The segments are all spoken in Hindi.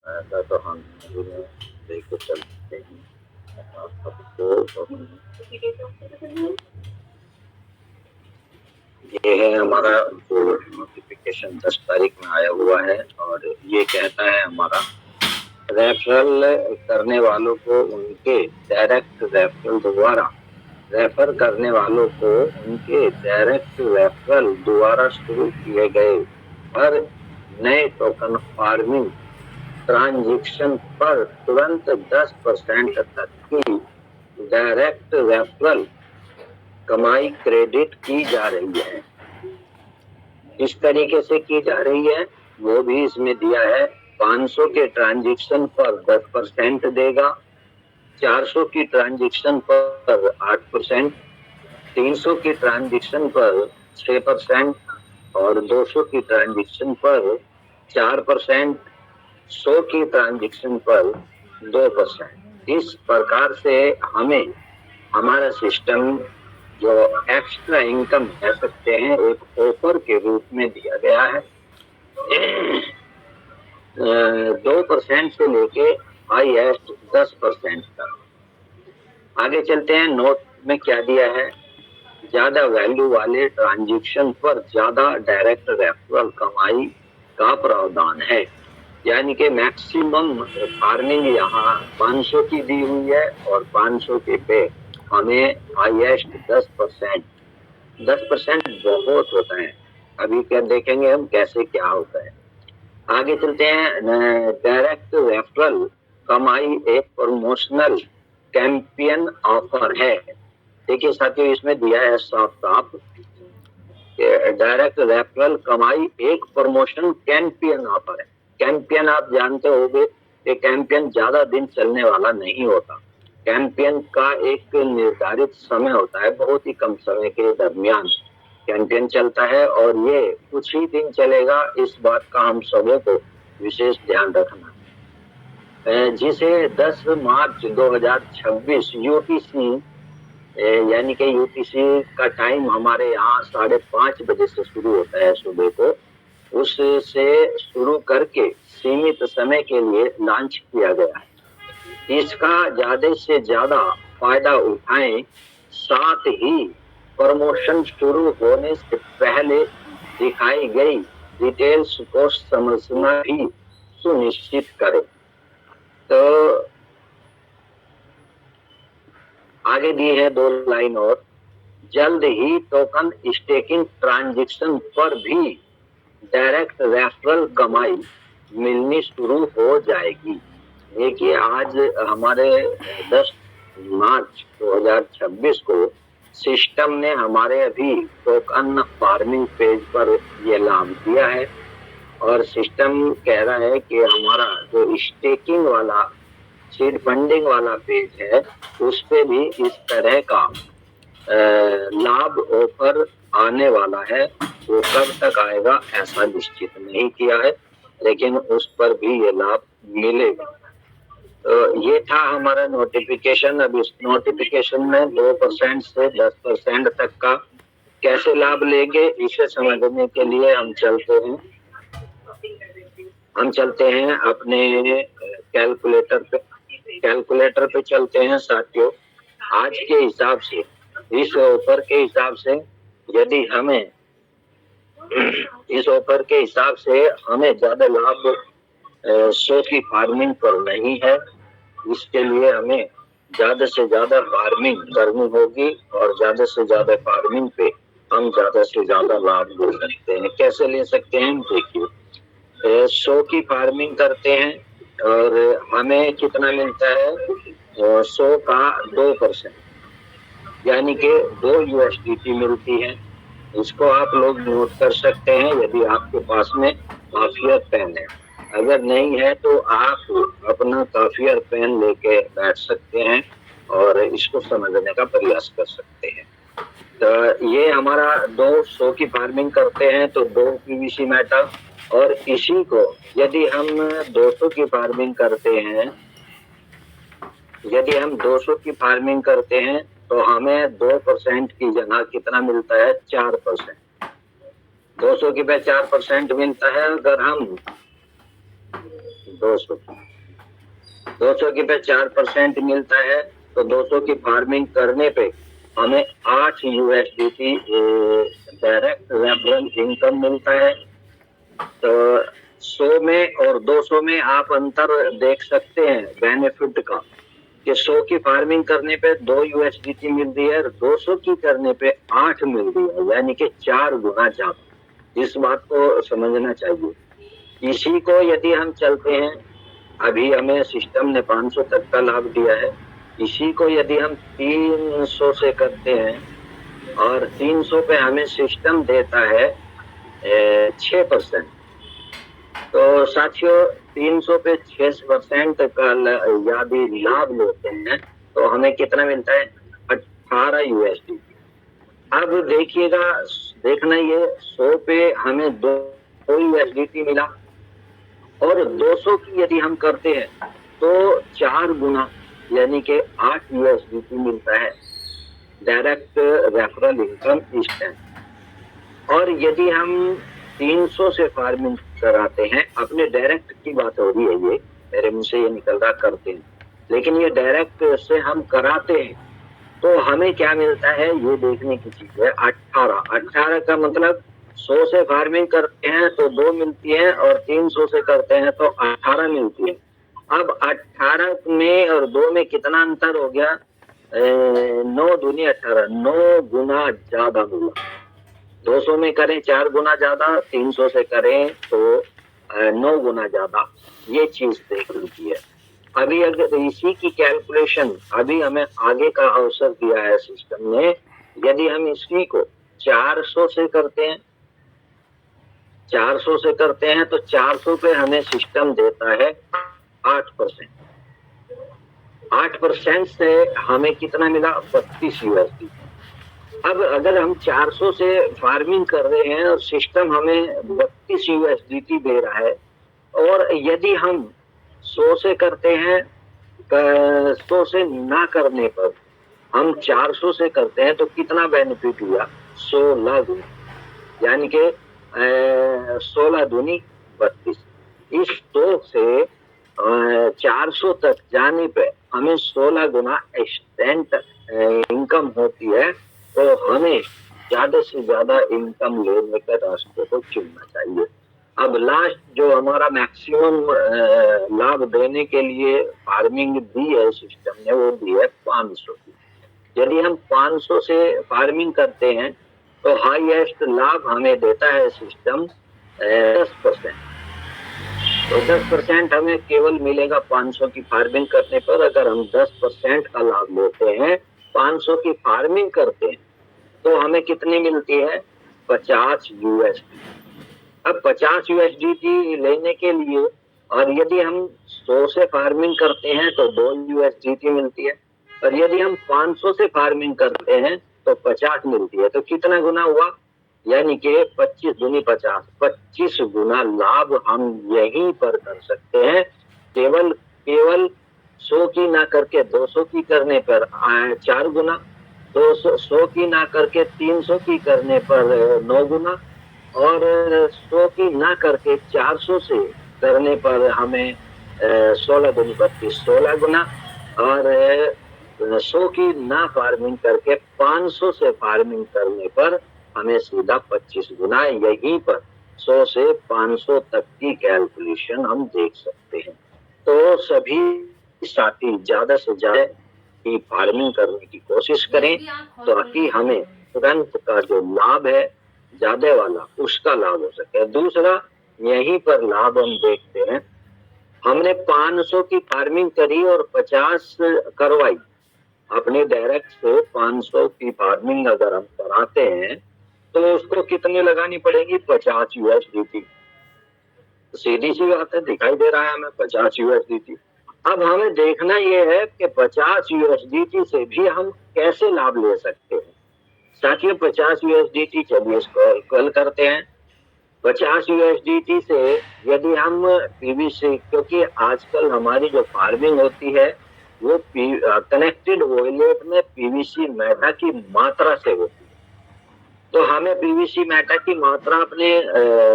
ऐसा तो हम लेके चलते हैं आपको। ये है हमारा जो नोटिफिकेशन 10 तारीख में आया हुआ है और ये कहता है हमारा रेफरल करने वालों को उनके डायरेक्ट रेफरल द्वारा रेफर करने वालों को उनके डायरेक्ट रेफरल द्वारा शुरू किए गए हर नए टोकन फार्मिंग ट्रांजेक्शन पर तुरंत 10% तक की डायरेक्ट रेफरल कमाई क्रेडिट की जा रही है। इस तरीके से की जा रही है वो भी इसमें दिया है। 500 के ट्रांजेक्शन पर 10% देगा, 400 की ट्रांजेक्शन पर 8%, 300 की ट्रांजेक्शन पर 6% और 200 की ट्रांजेक्शन पर 4%, 100 की ट्रांजेक्शन पर 2%। इस प्रकार से हमें हमारा सिस्टम जो एक्स्ट्रा इनकम कह सकते हैं एक ऑफर के रूप में दिया गया है। 2% से लेके हाईएस्ट 10% तक। आगे चलते हैं, नोट में क्या दिया है। ज्यादा वैल्यू वाले ट्रांजेक्शन पर ज्यादा डायरेक्ट रेफरल कमाई का प्रावधान है। यानी कि मैक्सिमम फार्मिंग यहाँ 500 की दी हुई है और 500 के पे हमें हाईएस्ट 10%। 10% बहुत होता है। अभी क्या देखेंगे हम कैसे क्या होता है। आगे चलते हैं, डायरेक्ट रेफरल कमाई एक प्रमोशनल कैंपेन ऑफर है। देखिए साथियों, इसमें दिया है साफ साफ डायरेक्ट रेफरल कमाई एक प्रमोशन कैंपेन ऑफर है। कैंपेन आप जानते होंगे कि कैंपेन ज्यादा दिन चलने वाला नहीं होता। कैंपेन का एक निर्धारित समय होता है, बहुत ही कम समय के दरमियान कैंपेन चलता है और ये कुछ ही दिन चलेगा। इस बात का हम सबों को विशेष ध्यान रखना है। जिसे 10 मार्च 2026 यूटीसी यानी कि यूटीसी का टाइम हमारे यहाँ 5:30 बजे से शुरू होता है सुबह को, उससे शुरू करके सीमित समय के लिए लॉन्च किया गया है। इसका ज्यादा से ज्यादा फायदा उठाएं, साथ ही प्रमोशन शुरू होने से पहले दिखाई गई डिटेल्स को समझना भी सुनिश्चित करें। तो आगे दी है 2 लाइन और, जल्द ही टोकन स्टेकिंग ट्रांजैक्शन पर भी डायरेक्ट रेफरल कमाई मिलनी शुरू हो जाएगी। देखिए आज हमारे 10 मार्च 2026 को सिस्टम ने हमारे अभी टोकन फार्मिंग पेज पर ये लाभ दिया है और सिस्टम कह रहा है कि हमारा जो स्टेकिंग वाला सीड फंडिंग वाला पेज है उस पे भी इस तरह का लाभ ऑफर आने वाला है। वो कब तक आएगा ऐसा निश्चित नहीं किया है, लेकिन उस पर भी ये लाभ मिलेगा। तो ये था हमारा नोटिफिकेशन। अब इस नोटिफिकेशन में 2% से 10% तक का कैसे लाभ लेंगे इसे समझने के लिए हम चलते हैं अपने कैलकुलेटर पे चलते हैं साथियों। आज के हिसाब से, इस ऑफर के हिसाब से, यदि हमें इस ऑफर के हिसाब से हमें ज्यादा लाभ 100 की फार्मिंग पर नहीं है। इसके लिए हमें ज्यादा से ज्यादा फार्मिंग करनी होगी और ज्यादा से ज्यादा फार्मिंग पे हम ज्यादा से ज्यादा लाभ ले सकते हैं। कैसे ले सकते हैं देखिए, 100 की फार्मिंग करते हैं और हमें कितना मिलता है, 100 का 2% यानी कि 2 USDT मिलती है। इसको आप लोग नोट कर सकते हैं यदि आपके पास में काफियर पेन है। अगर नहीं है तो आप अपना काफियर पेन लेके बैठ सकते हैं और इसको समझने का प्रयास कर सकते हैं। तो ये हमारा 200 की फार्मिंग करते हैं तो 2 PVC मेटल, और इसी को यदि हम 200 की फार्मिंग करते हैं, यदि हम 200 की फार्मिंग करते हैं तो हमें 2% की जगह कितना मिलता है, 4%। 200 की पे 4% मिलता है। अगर हम 200 की पे 4% मिलता है, तो 200 की फार्मिंग करने पे हमें 8 USDT डायरेक्ट रेफरल इनकम मिलता है। तो 100 में और 200 में आप अंतर देख सकते हैं बेनिफिट का, कि 100 की फार्मिंग करने पे 2 USDT मिल रही है और 200 की करने पे 8 मिल रही है, यानी कि 4 गुना ज्यादा। इस बात को समझना चाहिए। इसी को यदि हम चलते हैं, अभी हमें सिस्टम ने 500 तक का लाभ दिया है, इसी को यदि हम 300 से करते हैं और 300 पे हमें सिस्टम देता है 6%, तो साथियों 300 पे 6% का यदि लाभ लेते हैं तो हमें कितना मिलता है? 18 USD। अब देखिएगा, देखना ये 100 पे हमें 2 USDT मिला और 200 की यदि हम करते हैं तो 4 गुना यानी कि 8 USDT मिलता है डायरेक्ट रेफरल इनकम इस टाइम। और यदि हम 300 से फार्मिंग कराते हैं, अपने डायरेक्ट की बात हो रही है, ये मेरे मुंह से ये निकल रहा करते हैं, लेकिन ये डायरेक्ट से हम कराते हैं तो हमें क्या मिलता है ये देखने की चीज है। 18 का मतलब 100 से फार्मिंग करते हैं तो 2 मिलती है और 300 से करते हैं तो 18 मिलती है। अब 18 में और 2 में कितना अंतर हो गया? 9 दूनी 18, 9 गुना ज्यादा मिला। 200 में करें 4 गुना ज्यादा, 300 से करें तो 9 गुना ज्यादा। ये चीज देख लीजिए। अभी अगर इसी की कैलकुलेशन अभी हमें आगे का अवसर दिया है सिस्टम ने, यदि हम इसी को 400 से करते हैं, 400 से करते हैं तो 400 पे हमें सिस्टम देता है 8%। 8% से हमें कितना मिला? 32 USD। अब अगर हम 400 से फार्मिंग कर रहे हैं और सिस्टम हमें 32 USDT दे रहा है, और यदि हम 100 से करते हैं, 100 से ना करने पर हम 400 से करते हैं तो कितना बेनिफिट हुआ? 16 गुना, यानी कि 16 दूनी 32। इस 100 से 400 तक जाने पे हमें 16 गुना एक्सटेंट इनकम होती है। तो हमें ज्यादा से ज्यादा इनकम लेने के रास्ते को चुनना चाहिए। अब लास्ट जो हमारा मैक्सिमम लाभ देने के लिए फार्मिंग दी है सिस्टम ने, वो दी है 500 की। यदि हम 500 से फार्मिंग करते हैं तो हाईएस्ट लाभ हमें देता है सिस्टम 10%। तो 10% हमें केवल मिलेगा 500 की फार्मिंग करने पर। अगर हम 10% का लाभ लेते हैं, 500 की फार्मिंग करते हैं, तो हमें कितनी मिलती है? 50 USD। अब 50 USDT लेने के लिए, और यदि हम 100 से फार्मिंग करते हैं तो 2 USDT मिलती है, और यदि हम 500 से फार्मिंग करते हैं तो 50 मिलती है। तो कितना गुना हुआ? यानी कि 25 दूनी 50, 25 गुना लाभ हम यहीं पर कर सकते हैं। केवल 100 की ना करके 200 की करने पर 4 गुना, 100 की ना करके 300 की करने पर 9 गुना, और 100 की ना करके 400 से करने पर हमें 16 दूनी 32, 16 गुना, और 100 की ना फार्मिंग करके 500 से फार्मिंग करने पर हमें सीधा 25 गुना। यहीं पर 100 से 500 तक की कैलकुलेशन हम देख सकते हैं। तो सभी साथी ज्यादा से ज्यादा की फार्मिंग करने की कोशिश करें ताकि हमें तुरंत का जो लाभ है ज्यादा वाला, उसका लाभ हो सके। दूसरा, यहीं पर लाभ हम देखते हैं, हमने 500 की फार्मिंग करी और 50 करवाई। अपने डायरेक्ट से 500 की फार्मिंग अगर हम कराते हैं तो उसको कितनी लगानी पड़ेगी? 50 USDT। सीधी सी बात है, दिखाई दे रहा है हमें 50 USDT। अब हमें देखना यह है कि 50 USDT से भी हम कैसे लाभ ले सकते हैं। साथियों 50 USDT, चलिए इसको इक्वल करते हैं। 50 USDT से यदि हम पीवीसी, क्योंकि आजकल हमारी जो फार्मिंग होती है वो कनेक्टेड वॉयलेट में पीवीसी मैदा की मात्रा से होती है। तो हमें पीवीसी मेटा की मात्रा अपने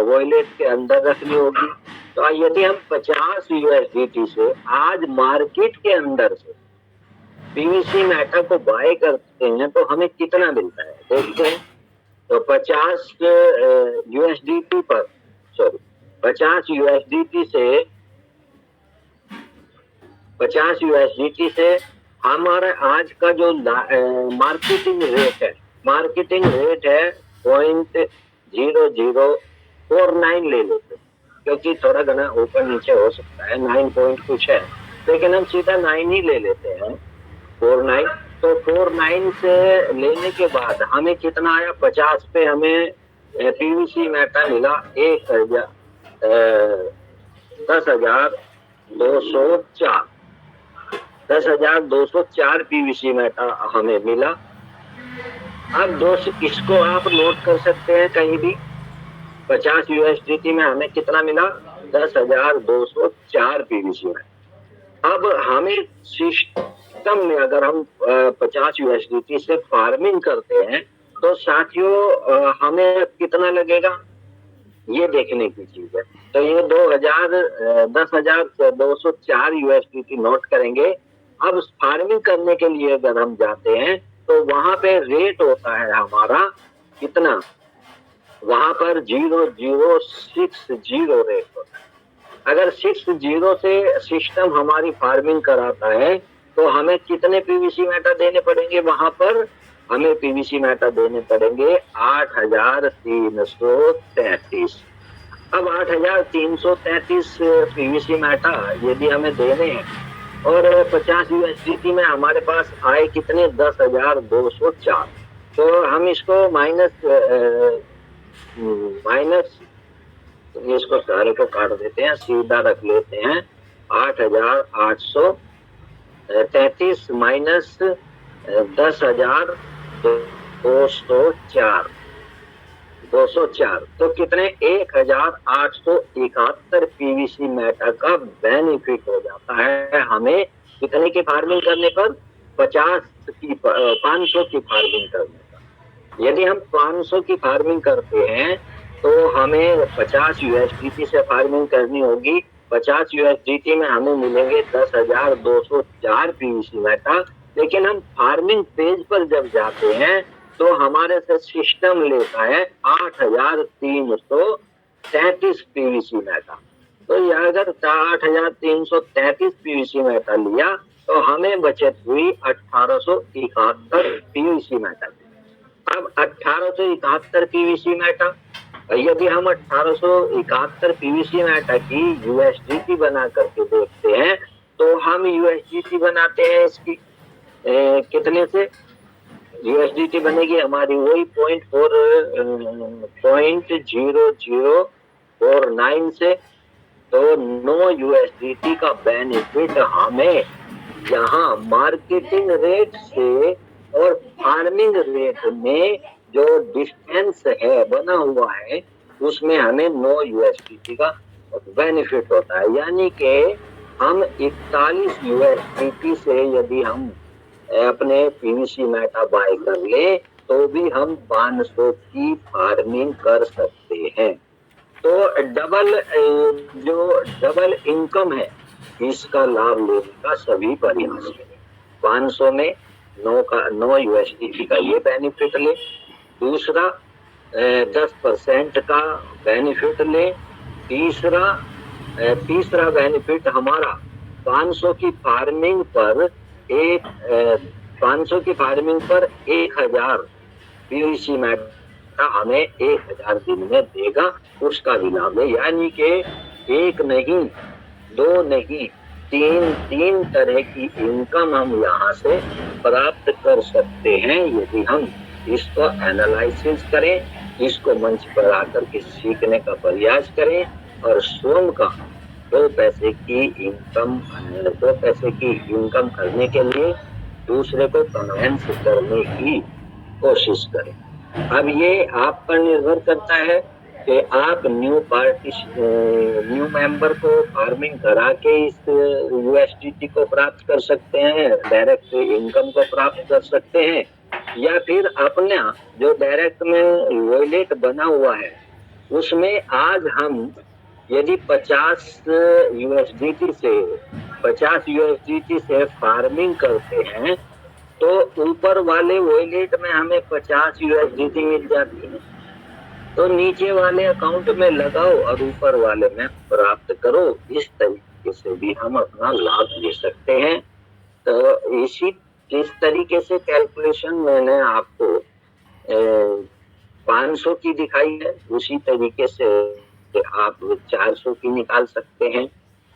वॉलेट के अंदर रखनी होगी। तो यदि हम 50 यूएसडीटी से आज मार्केट के अंदर से पीवीसी मेटा को बाय करते हैं तो हमें कितना मिलता है देखते हैं। तो 50 यूएसडीटी पर, सॉरी 50 यूएसडीटी से 50 यूएसडीटी से हमारा आज का जो मार्केटिंग रेट है 0.0049 ले लेते, क्योंकि थोड़ा घना ऊपर नीचे हो सकता है, 9 पॉइंट कुछ है, लेकिन हम सीधा 9 ही ले लेते हैं, 49। तो 49 से लेने के बाद हमें कितना आया, 50 पे हमें पीवीसी मेटा मिला 10,204 10,204 पीवीसी मेटा हमें मिला। अब इसको आप नोट कर सकते हैं कहीं भी, 50 यूएसडीटी में हमें कितना मिला, 10,204 पीवीसी मेटा। अब हमें सिस्टम में अगर हम 50 यूएसडीटी से फार्मिंग करते हैं तो साथियों हमें कितना लगेगा ये देखने की चीज है। तो ये 10,204 यूएसडीटी नोट करेंगे। अब फार्मिंग करने के लिए अगर हम जाते हैं तो वहां पे रेट होता है हमारा कितना, वहां पर 0.060 रेट होता है। अगर 60 से सिस्टम हमारी फार्मिंग कराता है तो हमें कितने पीवीसी मेटा देने पड़ेंगे, वहां पर हमें पीवीसी मेटा देने पड़ेंगे 8,333। अब 8,333 पीवीसी मेटा यदि हमें देने हैं और 50 यूएसडीटी में हमारे पास आए कितने, 10,204। तो हम इसको माइनस इसको सारे को काट देते हैं, सीधा रख लेते हैं 8,833 माइनस 10,204 तो कितने, 1,871 पीवीसी मेटा का बेनिफिट हो जाता है हमें कितने की फार्मिंग करने पर, 500 की फार्मिंग करने पर। यदि हम 500 की फार्मिंग करते हैं तो हमें 50 यूएसडीटी से फार्मिंग करनी होगी। 50 यूएसडीटी में हमें मिलेंगे 10,204 पीवीसी मेटा। लेकिन हम फार्मिंग पेज पर जब जाते हैं तो हमारे से सिस्टम लेता है 8,333 पीवीसी मेटा। तो यह अगर 8,333 पीवीसी मेटा लिया तो हमें बचत हुई 1,871 पीवीसी मेटा। अब 1,871 पीवीसी मेटा, यदि हम 1,871 पीवीसी मेटा की यूएसडीटी बना करके देखते हैं तो हम यूएसडीटी बनाते हैं इसकी कितने से, यूएसडीटी बनेगी हमारी वही 0.0049 से। तो 9 यूएसडीटी का बेनिफिट हमें यहाँ मार्केटिंग रेट से और फार्मिंग रेट में जो डिस्टेंस है बना हुआ है उसमें हमें 9 यूएसडीटी का बेनिफिट होता है। यानी कि हम 41 यूएसडीटी से यदि हम अपने पीवीसी मेटा बाय कर ले तो भी हम 500 की फार्मिंग कर सकते हैं। तो डबल इनकम है इसका लाभ लेने का सभी प्रयास करें। 500 में 9 यूएसडीटी का ये बेनिफिट ले, दूसरा 10% का बेनिफिट ले, तीसरा बेनिफिट हमारा 500 की फार्मिंग पर 1,000 पीवीसी मेटा हमें 1,000 दिन में देगा, उसका भी लाभ है। यानी कि एक नहीं, दो नहीं, तीन तरह की इनकम हम यहाँ से प्राप्त कर सकते हैं यदि हम इसको एनालिसिस करें, इसको मंच पर आकर के सीखने का प्रयास करें और स्वयं का 2 पैसे की इनकम करने के लिए दूसरे को कन्विंस करने की कोशिश करें। अब ये आप पर निर्भर करता है कि आप न्यू मेंबर को फार्मिंग करा के इस यूएसडीटी को प्राप्त कर सकते हैं, डायरेक्ट इनकम को प्राप्त कर सकते हैं, या फिर अपना जो डायरेक्ट में वॉलेट बना हुआ है उसमें आज हम यदि 50 यूएसडीटी से फार्मिंग करते हैं तो ऊपर वाले वॉलेट में हमें 50 यूएसडीटी मिल जाती है। तो नीचे वाले अकाउंट में लगाओ और ऊपर वाले में प्राप्त करो। इस तरीके से भी हम अपना लाभ ले सकते हैं। तो इस तरीके से कैलकुलेशन मैंने आपको 500 की दिखाई है, उसी तरीके से आप 400 की निकाल सकते हैं।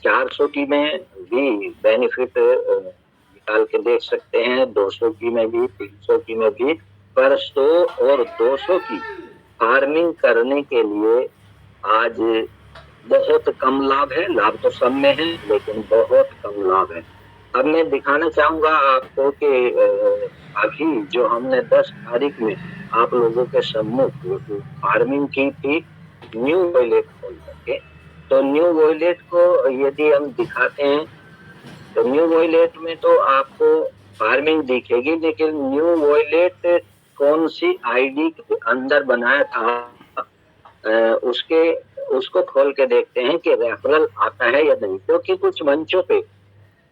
400 की में भी बेनिफिट निकाल के देख सकते हैं, 200 की में भी, 300 की में भी। पर 100 और 200 की फार्मिंग करने के लिए आज बहुत कम लाभ है। लाभ तो सब में है लेकिन बहुत कम लाभ है। अब मैं दिखाना चाहूंगा आपको कि अभी जो हमने 10 तारीख में आप लोगों के सम्मुख फार्मिंग की थी न्यू वॉलेट खोल करके, तो न्यू वॉलेट को यदि हम दिखाते हैं तो न्यू वॉलेट में तो आपको फार्मिंग दिखेगी, लेकिन न्यू वॉलेट कौन सी आईडी के अंदर बनाया था उसके उसको खोल के देखते हैं कि रेफरल आता है या नहीं। क्योंकि कुछ मंचों पे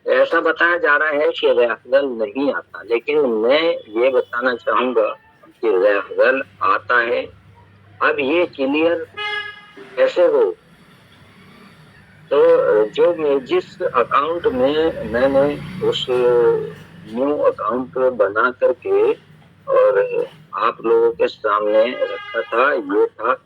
ऐसा बताया जा रहा है कि रेफरल नहीं आता, लेकिन मैं ये बताना चाहूंगा कि रेफरल आता है। अब ये क्लियर कैसे हो, तो जो जिस अकाउंट में मैंने उस न्यू अकाउंट बना करके और आप लोगों के सामने रखा था, ये था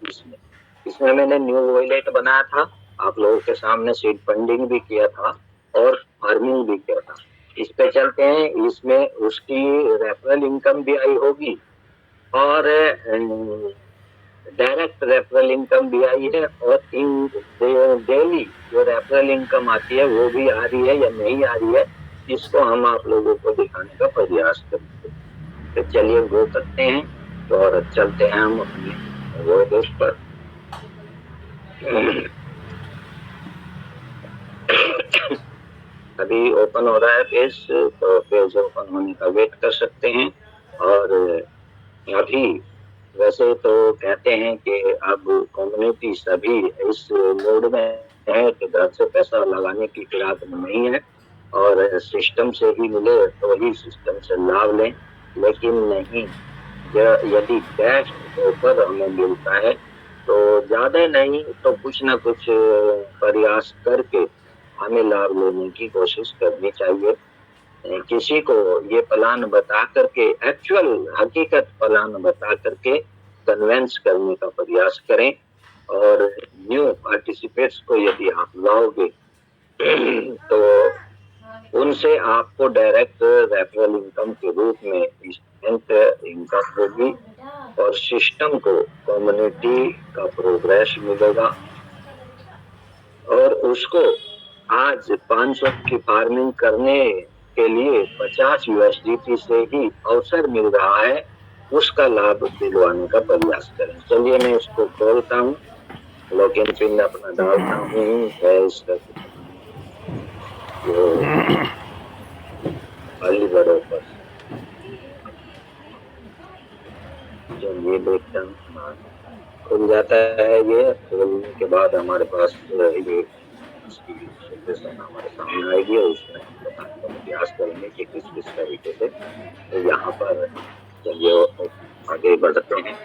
इसमें मैंने न्यू वॉलेट बनाया था, आप लोगों के सामने सीड फंडिंग भी किया था और फार्मिंग भी किया था। इस पे चलते हैं, इसमें उसकी रेफरल इनकम भी आई होगी और डायरेक्ट रेफरल इनकम भी आई है, और इन डेली जो रेफरल इनकम आती है वो भी आ रही है या नहीं आ रही है, इसको हम आप लोगों को दिखाने का प्रयास करेंगे। तो चलिए वो करते हैं और चलते हैं हम अपने वॉलेट पर। अभी ओपन हो रहा है पेज, तो पेज ओपन होने का वेट कर सकते हैं। और अभी वैसे तो कहते हैं कि अब कम्युनिटी सभी इस मोड में है कि घर से पैसा लगाने की फिराक में नहीं है और सिस्टम से ही मिले तो ही सिस्टम से लाभ लें, लेकिन नहीं, यदि कैश ऊपर हमें मिलता है तो ज्यादा नहीं तो कुछ ना कुछ प्रयास करके हमें लाभ लेने की कोशिश करनी चाहिए। किसी को ये प्लान बता करके, एक्चुअल हकीकत प्लान बता करके कन्वेंस करने का प्रयास करें। और न्यू पार्टिसिपेट्स को यदि आप लाओगे तो उनसे आपको डायरेक्ट रेफरल इनकम के रूप में इंस्टेंट इनकम होगी और सिस्टम को कम्युनिटी का प्रोग्रेस मिलेगा। और उसको आज 500 की फार्मिंग करने के लिए 50 यूएसडीटी से ही अवसर मिल रहा है, उसका लाभ दिलवाने का प्रयास करें। चलिए मैं इसको खोलता हूँ, लॉगिन पिन अपना डालता हूँ, बड़ों पर चलिए देखता हूँ, खुल जाता है। ये खोलने के बाद हमारे पास ये हमारे सामने आएगी और उसमें हम बताने का प्रयास करेंगे कि किस किस तरीके से। तो यहाँ पर चलिए आगे बढ़ते हैं,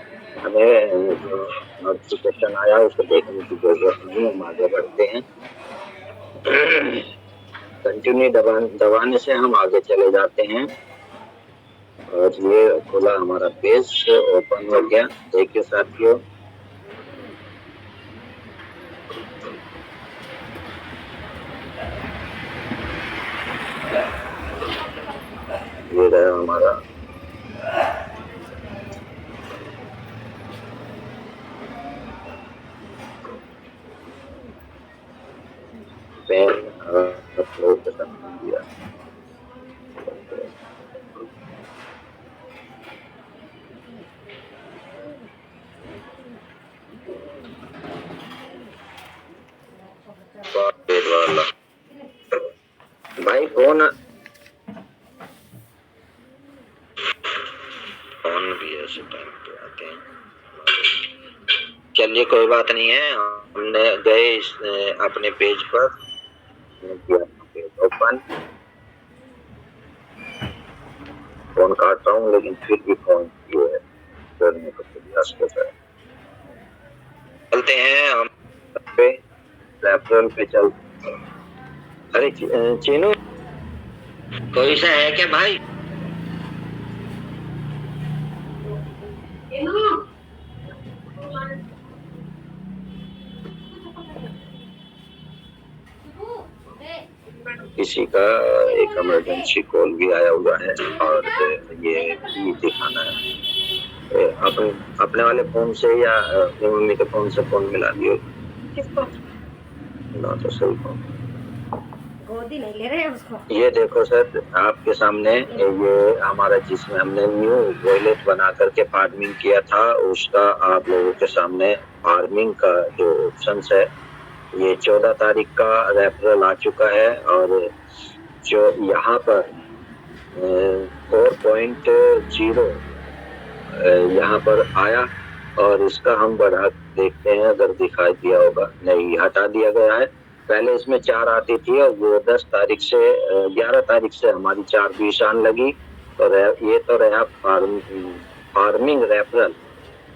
हमें जो नोटिफिकेशन आया उसको देखने की जरूरत नहीं, हम आगे बढ़ते हैं। कंटिन्यू दबाने से हम आगे चले जाते हैं और ये खुला हमारा पेज ओपन हो गया। देखिए साथियों, ये रहा हमारा पेन अपलोड कर दिया। भाई कौन इसी टाइम पे आते हैं। चलिए कोई बात नहीं है, हमने गए अपने पेज पर, किया पेज ओपन, फोन काट रहा हूँ लेकिन फिर भी फोन किए करने का प्रयास कर रहा है। चलते हैं हम पे रेफरल पे चल। अरे चीनू कोई सा है क्या भाई? किसी का एक इमरजेंसी कॉल भी आया हुआ है और ये भी दिखाना है। अपने वाले फोन से या अपनी मम्मी के फोन से फोन मिला दियो। किसको? ना तो सही फोन गोदी नहीं ले रहे उसको। ये देखो सर आपके सामने ये हमारा जिसमें हमने न्यू वॉलेट बना करके फार्मिंग किया था उसका आप लोगों के सामने फार्मिंग का जो ऑप्शन है ये 14 तारीख का रेफरल आ चुका है और जो यहाँ पर 4.0 यहाँ पर आया और इसका हम बढ़ा देखते हैं अगर दिखाई दिया होगा। नहीं, हटा दिया गया है। पहले इसमें 4 आती थी और वो 10 तारीख से 11 तारीख से हमारी 4 आने लगी। तो ये तो रहा फार्मिंग रेफरल।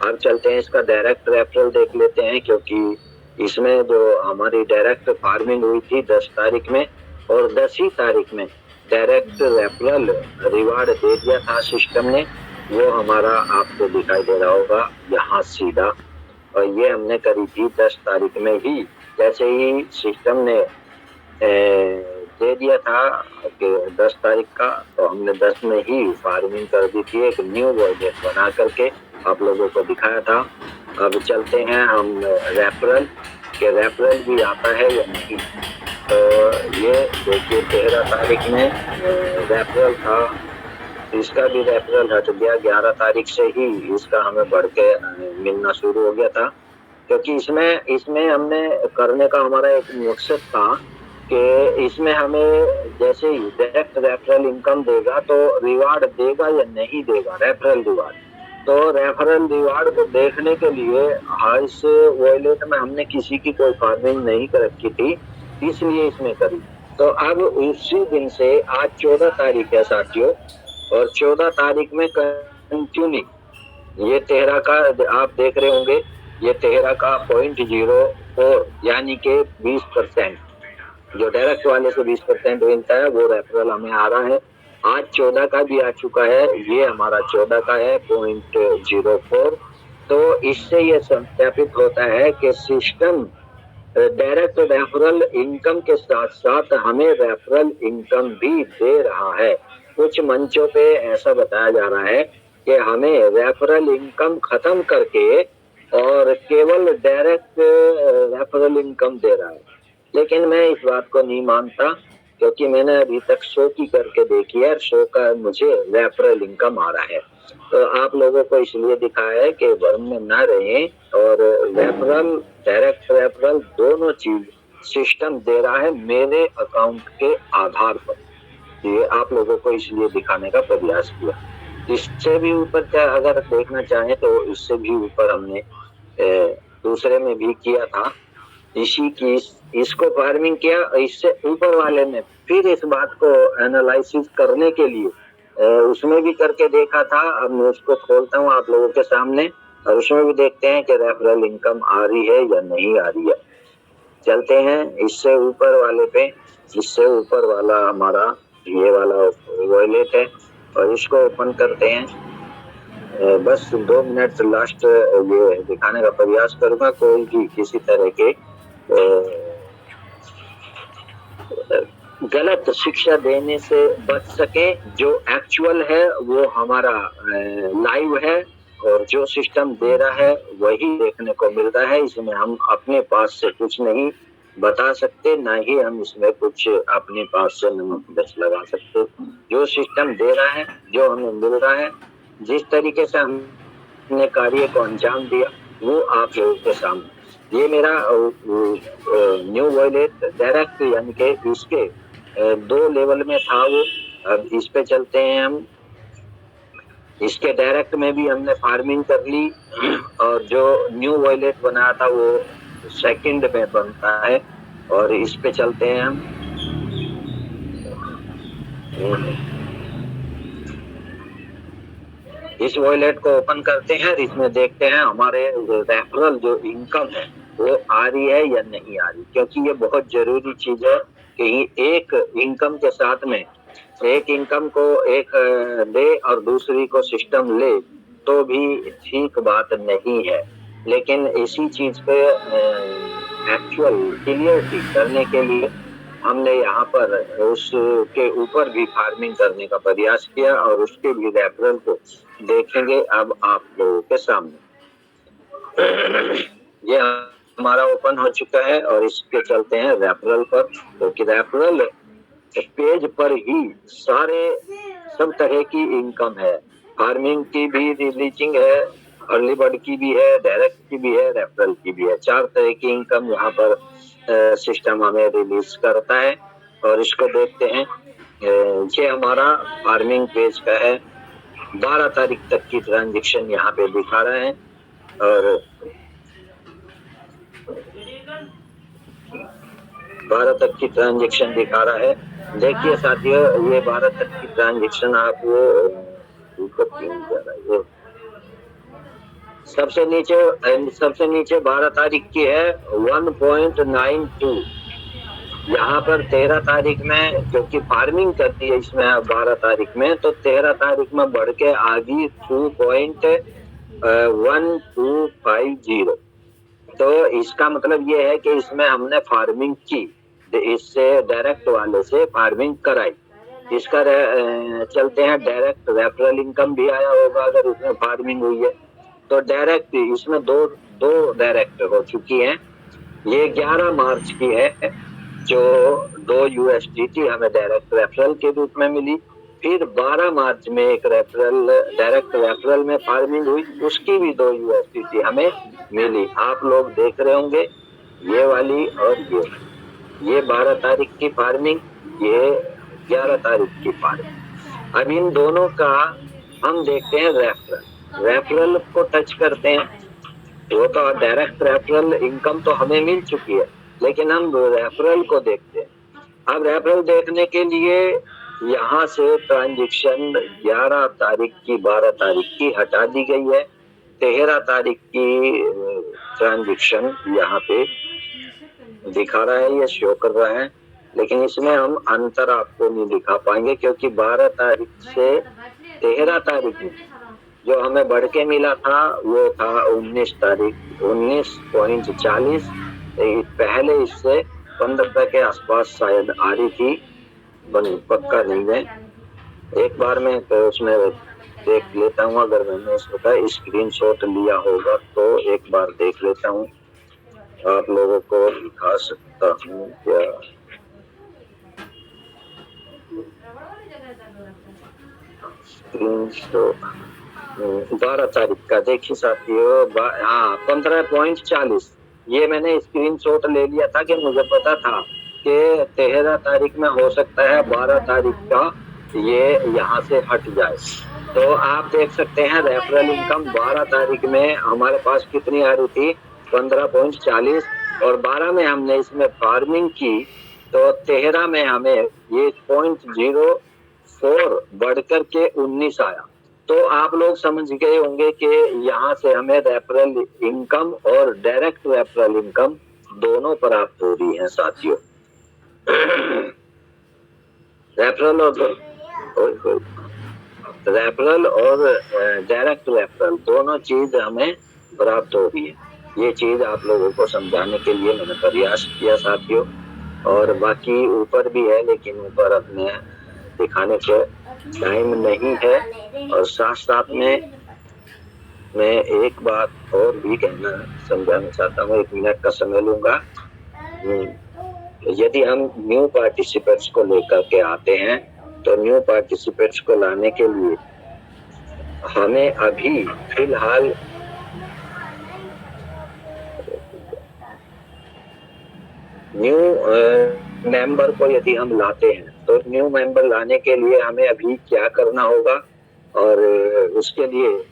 अब चलते हैं इसका डायरेक्ट रेफरल देख लेते हैं, क्योंकि इसमें जो हमारी डायरेक्ट फार्मिंग हुई थी 10 तारीख में और 10 ही तारीख में डायरेक्ट रेफरल रिवार्ड दे दिया था सिस्टम ने। वो हमारा आपको दिखाई दे रहा होगा यहाँ सीधा, और ये हमने करी थी 10 तारीख में ही। जैसे ही सिस्टम ने दे दिया था कि 10 तारीख का, तो हमने 10 में ही फार्मिंग कर दी थी, एक न्यू वॉलेट बना करके आप लोगों को दिखाया था। अब चलते हैं हम रेफरल के, रेफरल भी आता है या नहीं। तो ये देखिए 13 तारीख में रेफरल था, इसका भी रेफरल हट गया। 11 तारीख से ही इसका हमें बढ़ के मिलना शुरू हो गया था, क्योंकि इसमें हमने करने का हमारा एक मकसद था कि इसमें हमें जैसे ही डायरेक्ट रेफरल इनकम देगा तो रिवार्ड देगा या नहीं देगा रेफरल रिवार्ड। तो रेफरल रिवार्ड को देखने के लिए इस वॉलेट में हमने किसी की कोई फार्मिंग नहीं कर रखी थी, इसलिए इसमें करी। तो अब उसी दिन से आज 14 तारीख है साथियों, और 14 तारीख में कंटिन्यू ये 13 का आप देख रहे होंगे, ये 13 का 0.04 यानी कि 20%, जो डायरेक्ट वाले से 20% मिलता है वो रेफरल हमें आ रहा है। आज 14 का भी आ चुका है, ये हमारा 14 का है 0.04। तो इससे ये सत्यापित होता है कि सिस्टम डायरेक्ट रेफरल इनकम के साथ साथ हमें रेफरल इनकम भी दे रहा है। कुछ मंचों पे ऐसा बताया जा रहा है कि हमें रेफरल इनकम खत्म करके और केवल डायरेक्ट रेफरल इनकम दे रहा है, लेकिन मैं इस बात को नहीं मानता, क्योंकि मैंने अभी तक 100 की करके देखी है, 100 का मुझे रेफरल इनकम आ रहा है। तो आप लोगों को इसलिए दिखाया है कि भ्रम में न रहें, और रेफरल डायरेक्ट रेफरल दोनों चीज सिस्टम दे रहा है मेरे अकाउंट के आधार पर। ये आप लोगों को इसलिए दिखाने का प्रयास किया। इससे भी ऊपर क्या अगर देखना चाहें तो इससे भी ऊपर हमने दूसरे में भी किया था, इसी की इसको फार्मिंग किया। इससे ऊपर वाले में फिर इस बात को एनालिसिस करने के लिए उसमें भी करके देखा था। अब मैं उसको खोलता हूँ आप लोगों के सामने, और उसमें भी देखते हैं कि रेफरल इनकम आ रही है या नहीं आ रही है। चलते हैं इससे ऊपर वाले पे। इससे ऊपर वाला हमारा ये वाला वॉलेट है, और इसको ओपन करते हैं। बस 2 मिनट लास्ट ये दिखाने का प्रयास करूंगा, कोई भी किसी तरह के गलत शिक्षा देने से बच सके। जो एक्चुअल है वो हमारा लाइव है, और जो सिस्टम दे रहा है वही देखने को मिल रहा है। इसमें हम अपने पास से कुछ नहीं बता सकते, ना ही हम इसमें कुछ अपने पास से नमक मिर्च लगा सकते। जो सिस्टम दे रहा है, जो हमें मिल रहा है, जिस तरीके से हमने कार्य को अंजाम दिया, वो आप लोगों के सामने। ये मेरा न्यू वॉलेट डायरेक्ट यानी कि इसके 2 लेवल में था वो। अब इस पे चलते हैं हम। इसके डायरेक्ट में भी हमने फार्मिंग कर ली और जो न्यू वॉयलेट बनाया था वो सेकंड में बनता है। और इस पे चलते हैं हम। इस वॉयलेट को ओपन करते हैं, इसमें देखते हैं हमारे रेफरल जो इनकम है वो आ रही है या नहीं आ रही, क्योंकि ये बहुत जरूरी चीज है कि एक इनकम के साथ में एक इनकम को एक दे और दूसरी को सिस्टम ले तो भी ठीक बात नहीं है। लेकिन इसी चीज पे एक्चुअल क्लियरिटी करने के लिए हमने यहाँ पर उसके ऊपर भी फार्मिंग करने का प्रयास किया और उसके भी रेफरल को देखेंगे अब आप लोगों के सामने। ये हमारा ओपन हो चुका है और इस पे चलते हैं रेफरल पर, क्योंकि रेफरल पेज पर ही सारे सब तरह की इनकम है। फार्मिंग की भी रिलीजिंग है, अर्ली बर्ड की भी है, डायरेक्ट की भी है, रेफरल की भी है। 4 तरह की इनकम यहाँ पर सिस्टम हमें रिलीज करता है और इसको देखते हैं। ये हमारा फार्मिंग पेज का है। 12 तारीख तक की ट्रांजेक्शन यहाँ पे दिखा रहा है और 12 तक की ट्रांजेक्शन दिखा रहा है। देखिए साथियों, ये 12 तक की ट्रांजेक्शन आपको सबसे नीचे 12 तारीख की है 1.92। यहाँ पर 13 तारीख में क्योंकि फार्मिंग करती है इसमें 12 तारीख में, तो 13 तारीख में बढ़ के आ गई 2.1250। तो इसका मतलब ये है कि इसमें हमने फार्मिंग की, इससे डायरेक्ट वाले से फार्मिंग कराई। इसका चलते हैं डायरेक्ट रेफरल इनकम भी आया होगा अगर इसमें फार्मिंग हुई है। तो डायरेक्ट इसमें दो डायरेक्ट हो चुकी हैं। ये 11 मार्च की है जो 2 USDT हमें डायरेक्ट रेफरल के रूप में मिली। फिर 12 मार्च में एक रेफरल डायरेक्ट रेफरल में फार्मिंग हुई, उसकी भी 2 USDT हमें मिली। आप लोग देख रहे होंगे ये वाली और ये 12 तारीख की फार्मिंग, ये 11 तारीख की फार्मिंग। अब इन दोनों का हम देखते हैं रेफरल को टच करते हैं। वो तो डायरेक्ट रेफरल इनकम तो हमें मिल चुकी है, लेकिन हम रेफरल को देखते हैं। अब रेफरल देखने के लिए यहाँ से ट्रांजेक्शन 11 तारीख की 12 तारीख की हटा दी गई है। 13 तारीख की ट्रांजेक्शन यहाँ पे दिखा रहा है, ये शो कर रहा है, लेकिन इसमें हम अंतर आपको नहीं दिखा पाएंगे क्योंकि 12 तारीख से 13 तारीख में जो हमें बढ़ के मिला था वो था 19 तारीख 19.40। पहले इससे 15 के आसपास शायद आ रही थी, पक्का नहीं है। एक बार मैं तो उसमें देख लेता हूँ, अगर मैंने इसका स्क्रीनशॉट लिया होगा तो एक बार देख लेता हूँ, आप लोगों को दिखा सकता हूँ क्या। स्क्रीनशॉट 12 तारीख का देखिए साथियों, 15.40। ये मैंने स्क्रीनशॉट ले लिया था कि मुझे पता था कि 13 तारीख में हो सकता है 12 तारीख का ये यहाँ से हट जाए। तो आप देख सकते हैं रेफरल इनकम 12 तारीख में हमारे पास कितनी आ रही थी, 15.40, और 12 में हमने इसमें फार्मिंग की तो 13 में हमें ये 0.04 बढ़कर के 19 आया। तो आप लोग समझ गए होंगे कि यहाँ से हमें रेफरल इनकम और डायरेक्ट रेफरल इनकम दोनों प्राप्त हो रही है साथियों। रेफरल और डायरेक्ट रेफरल दोनों चीज हमें प्राप्त हो रही है। ये चीज आप लोगों को समझाने के लिए मैंने प्रयास किया साथियों, और बाकी ऊपर भी है लेकिन ऊपर अपने दिखाने के टाइम नहीं है। और साथ साथ में मैं एक बात और भी कहना समझाना चाहता हूँ, 1 मिनट का समय लूंगा। यदि हम न्यू पार्टिसिपेंट्स को लेकर के आते हैं तो न्यू पार्टिसिपेंट्स को लाने के लिए हमें अभी फिलहाल न्यू मेंबर को यदि हम लाते हैं तो न्यू मेंबर लाने के लिए हमें अभी क्या करना होगा, और उसके लिए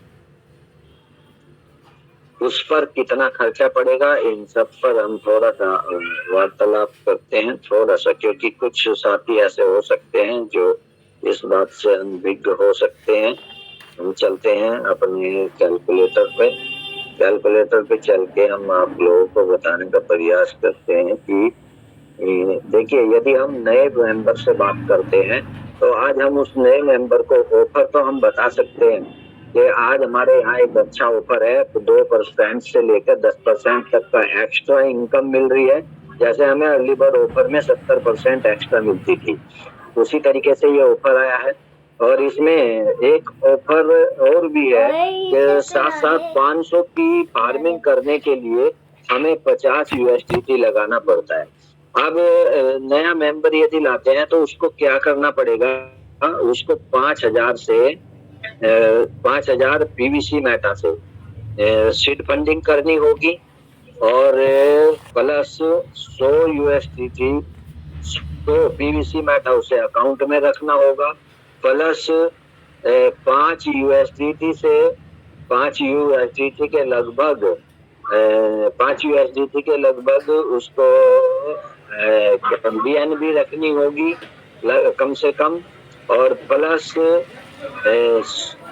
उस पर कितना खर्चा पड़ेगा, इन सब पर हम थोड़ा सा वार्तालाप करते हैं थोड़ा सा, क्योंकि कुछ साथी ऐसे हो सकते हैं जो इस बात से अनभिज्ञ हो सकते हैं। हम चलते हैं अपने कैलकुलेटर पे चल के हम आप लोगों को बताने का प्रयास करते हैं कि देखिए, यदि हम नए मेंबर से बात करते हैं तो आज हम उस नए मेंबर को ऑफर तो हम बता सकते हैं कि आज हमारे यहाँ एक अच्छा ऑफर है, 2% से लेकर 10% तक का एक्स्ट्रा इनकम मिल रही है। जैसे हमें अर्ली बर्ड ऑफर में 70% एक्स्ट्रा मिलती थी, उसी तरीके से ये ऑफर आया है। और इसमें एक ऑफर और भी है कि साथ साथ 500 की फार्मिंग करने के लिए हमें 50 USDT लगाना पड़ता है। अब नया मेंबर यदि लाते हैं तो उसको क्या करना पड़ेगा, उसको 5,000 PVC मेटा से सीड फंडिंग करनी होगी और प्लस 100 USDT तो PVC मेटा उसे अकाउंट में रखना होगा, प्लस 5 USDT से 5 USDT के लगभग 5 USDT के लगभग उसको BNB रखनी होगी कम से कम, और प्लस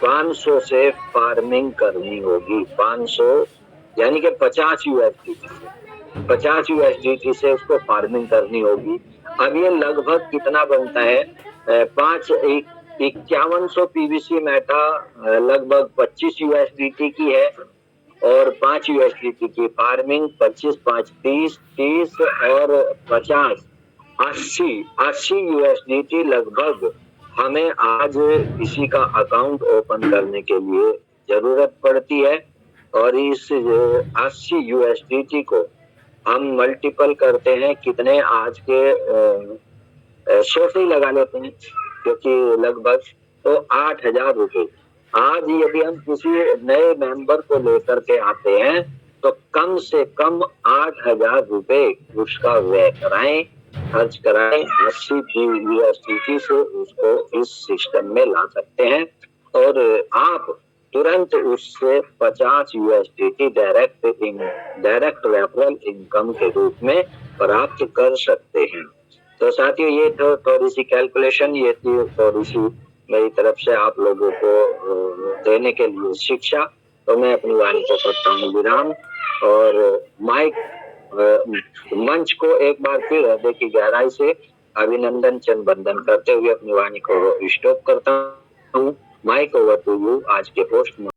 500 से फार्मिंग करनी होगी। 500 यानी कि 50 USDT से उसको फार्मिंग करनी होगी। अब ये लगभग कितना बनता है, 5100 PVC मेटा लगभग 25 USDT की है और 5 USDT की फार्मिंग, 25 5 30 और 50 80 USDT लगभग हमें आज किसी का अकाउंट ओपन करने के लिए जरूरत पड़ती है। और इस 80 USDT को हम मल्टीपल करते हैं कितने, आज के 100 से ही लगा लेते हैं क्योंकि लगभग तो 8,000 रुपये। आज यदि हम किसी नए मेंबर को लेकर के आते हैं तो कम से कम 8,000 रुपये उसका व्यय कराएं, खर्च कराएं, 80 USDT से उसको इस सिस्टम में ला सकते हैं और आप तुरंत उससे 50 USDT डायरेक्ट रेफरल इनकम के रूप में प्राप्त कर सकते हैं। तो साथियों, ये तो थोड़ी सी कैलकुलेशन, ये थोड़ी सी मेरी तरफ से आप लोगों को देने के लिए शिक्षा। तो मैं अपनी वाणी को करता हूँ विराम और माइक मंच को एक बार फिर हृदय की गहराई से अभिनंदन चंद बंदन करते हुए अपनी वाणी को स्टॉप करता हूँ। माइक ओवर टू यू, आज के पोस्ट